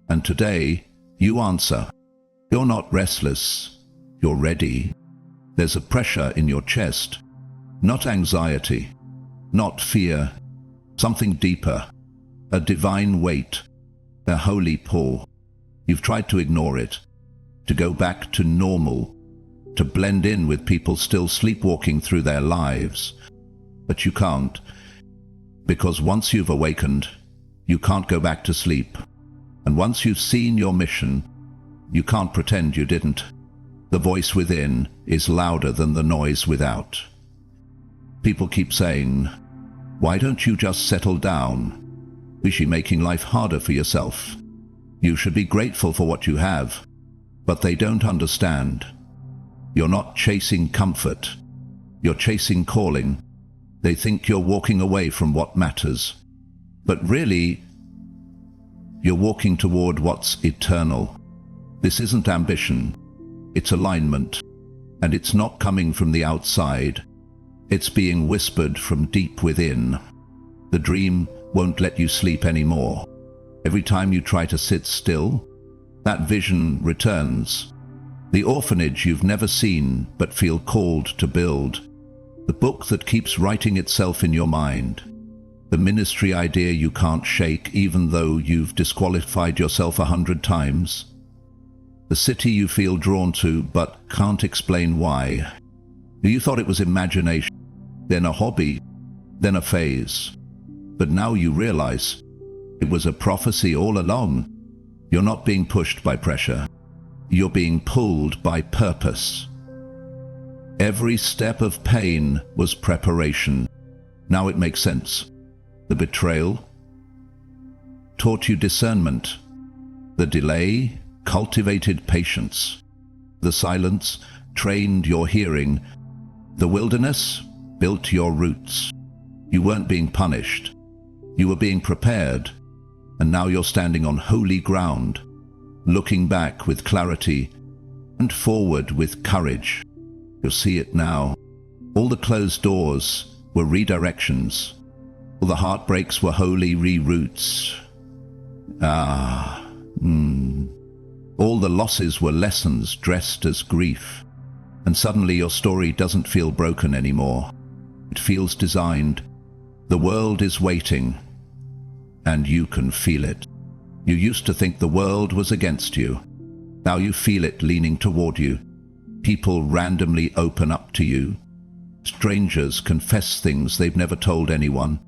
And today, you answer. You're not restless, you're ready. There's a pressure in your chest, not anxiety, not fear, something deeper, a divine weight, a holy pull. You've tried to ignore it, to go back to normal, to blend in with people still sleepwalking through their lives. But you can't, because once you've awakened, you can't go back to sleep. And once you've seen your mission, you can't pretend you didn't. The voice within is louder than the noise without. People keep saying, why don't you just settle down? Is she making life harder for yourself? You should be grateful for what you have. But they don't understand. You're not chasing comfort. You're chasing calling. They think you're walking away from what matters. But really, you're walking toward what's eternal. This isn't ambition. It's alignment. And it's not coming from the outside. It's being whispered from deep within. The dream won't let you sleep anymore. Every time you try to sit still, that vision returns. The orphanage you've never seen but feel called to build. The book that keeps writing itself in your mind. The ministry idea you can't shake even though you've disqualified yourself 100 times. The city you feel drawn to but can't explain why. You thought it was imagination, then a hobby, then a phase. But now you realize it was a prophecy all along. You're not being pushed by pressure. You're being pulled by purpose. Every step of pain was preparation. Now it makes sense. The betrayal taught you discernment. The delay cultivated patience. The silence trained your hearing. The wilderness built your roots. You weren't being punished. You were being prepared. And now you're standing on holy ground, looking back with clarity and forward with courage. You'll see it now. All the closed doors were redirections. All the heartbreaks were holy reroutes. All the losses were lessons dressed as grief. And suddenly your story doesn't feel broken anymore. It feels designed. The world is waiting, and you can feel it. You used to think the world was against you. Now you feel it leaning toward you. People randomly open up to you. Strangers confess things they've never told anyone.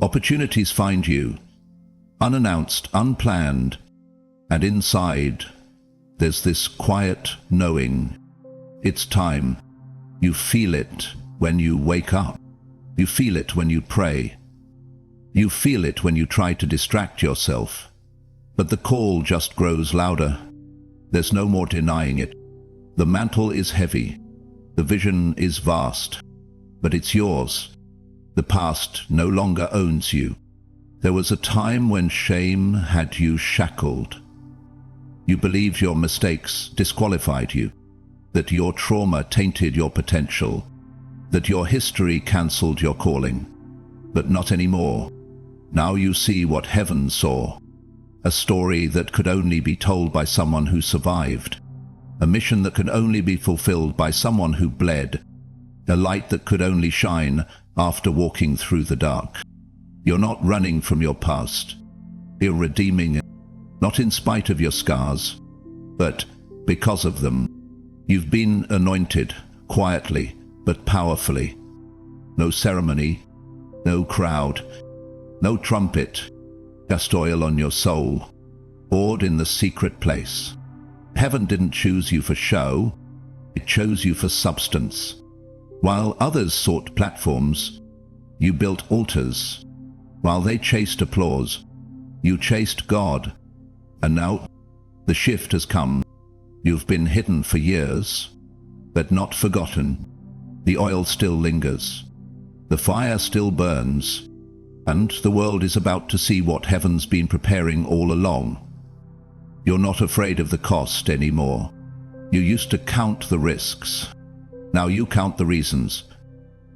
Opportunities find you, unannounced, unplanned, and inside, there's this quiet knowing. It's time. You feel it when you wake up. You feel it when you pray. You feel it when you try to distract yourself. But the call just grows louder. There's no more denying it. The mantle is heavy. The vision is vast. But it's yours. The past no longer owns you. There was a time when shame had you shackled. You believed your mistakes disqualified you, that your trauma tainted your potential, that your history cancelled your calling. But not anymore. Now you see what heaven saw. A story that could only be told by someone who survived. A mission that could only be fulfilled by someone who bled. A light that could only shine after walking through the dark. You're not running from your past. You're redeeming it, not in spite of your scars, but because of them. You've been anointed, quietly but powerfully. No ceremony, no crowd, no trumpet, just oil on your soul, poured in the secret place. Heaven didn't choose you for show, it chose you for substance. While others sought platforms, you built altars. While they chased applause, you chased God. And now, the shift has come. You've been hidden for years, but not forgotten. The oil still lingers. The fire still burns. And the world is about to see what heaven's been preparing all along. You're not afraid of the cost anymore. You used to count the risks. Now you count the reasons.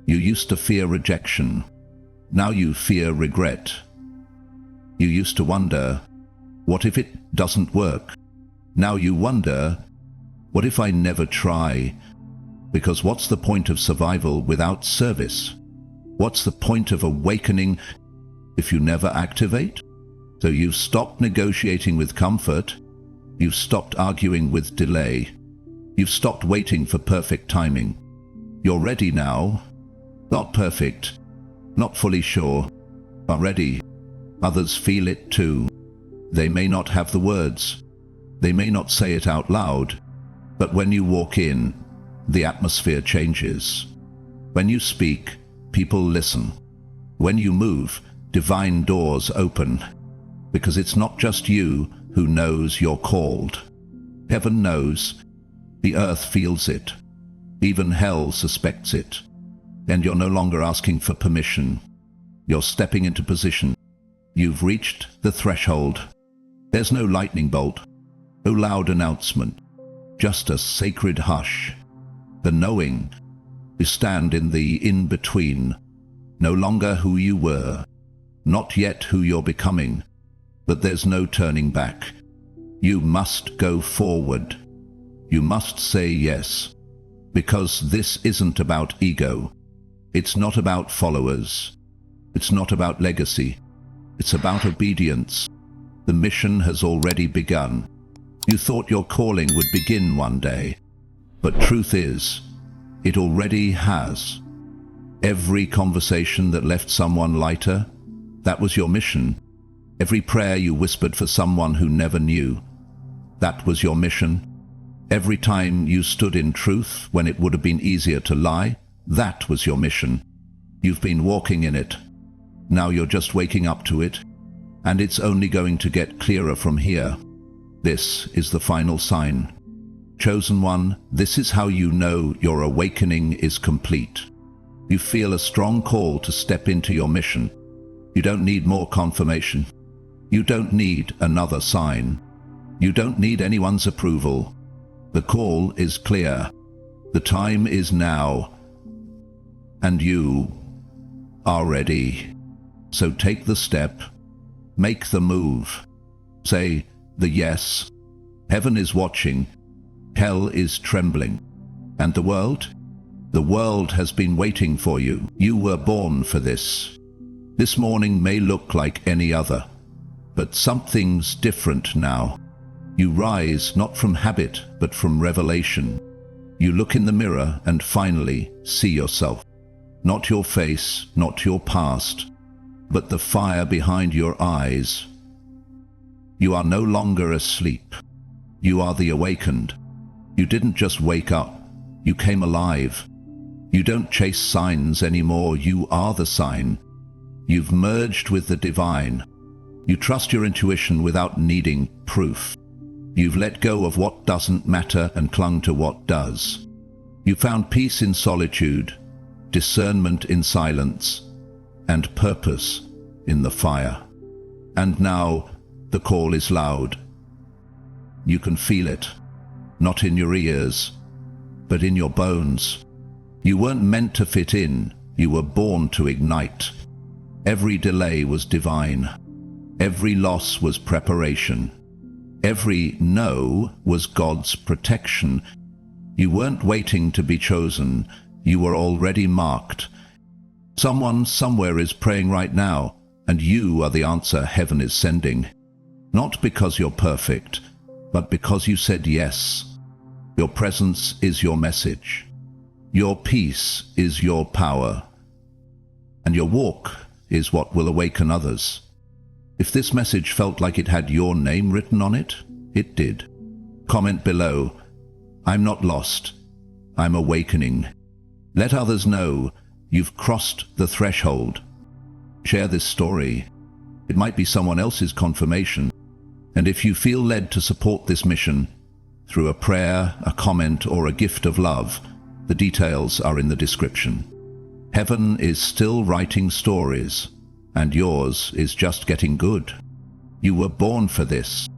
You used to fear rejection. Now you fear regret. You used to wonder, what if it doesn't work? Now you wonder, what if I never try? Because what's the point of survival without service? What's the point of awakening if you never activate? So you've stopped negotiating with comfort. You've stopped arguing with delay. You've stopped waiting for perfect timing. You're ready now. Not perfect, not fully sure, but ready. Others feel it too. They may not have the words. They may not say it out loud. But when you walk in, the atmosphere changes. When you speak, people listen. When you move, divine doors open. Because it's not just you who knows you're called. Heaven knows. The earth feels it. Even hell suspects it. And you're no longer asking for permission. You're stepping into position. You've reached the threshold. There's no lightning bolt, no loud announcement, just a sacred hush. The knowing. You stand in the in-between. No longer who you were, not yet who you're becoming, but there's no turning back. You must go forward. You must say yes, because this isn't about ego. It's not about followers. It's not about legacy. It's about obedience. The mission has already begun. You thought your calling would begin one day, but truth is, it already has. Every conversation that left someone lighter, that was your mission. Every prayer you whispered for someone who never knew, that was your mission. Every time you stood in truth when it would have been easier to lie, that was your mission. You've been walking in it. Now you're just waking up to it, and it's only going to get clearer from here. This is the final sign. Chosen one, this is how you know your awakening is complete. You feel a strong call to step into your mission. You don't need more confirmation. You don't need another sign. You don't need anyone's approval. The call is clear. The time is now. And you are ready. So take the step. Make the move. Say the yes. Heaven is watching. Hell is trembling. And the world? The world has been waiting for you. You were born for this. This morning may look like any other, but something's different now. You rise not from habit, but from revelation. You look in the mirror and finally see yourself. Not your face, not your past, but the fire behind your eyes. You are no longer asleep. You are the awakened. You didn't just wake up, you came alive. You don't chase signs anymore, you are the sign. You've merged with the divine. You trust your intuition without needing proof. You've let go of what doesn't matter and clung to what does. You found peace in solitude, discernment in silence, and purpose in the fire. And now the call is loud. You can feel it, not in your ears, but in your bones. You weren't meant to fit in, you were born to ignite. Every delay was divine. Every loss was preparation. Every no was God's protection. You weren't waiting to be chosen, you were already marked. Someone somewhere is praying right now, and you are the answer heaven is sending. Not because you're perfect, but because you said yes. Your presence is your message. Your peace is your power. And your walk is what will awaken others. If this message felt like it had your name written on it, it did. Comment below, I'm not lost, I'm awakening. Let others know you've crossed the threshold. Share this story. It might be someone else's confirmation. And if you feel led to support this mission, through a prayer, a comment, or a gift of love, the details are in the description. Heaven is still writing stories, and yours is just getting good. You were born for this.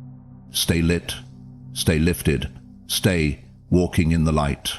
Stay lit, stay lifted, stay walking in the light.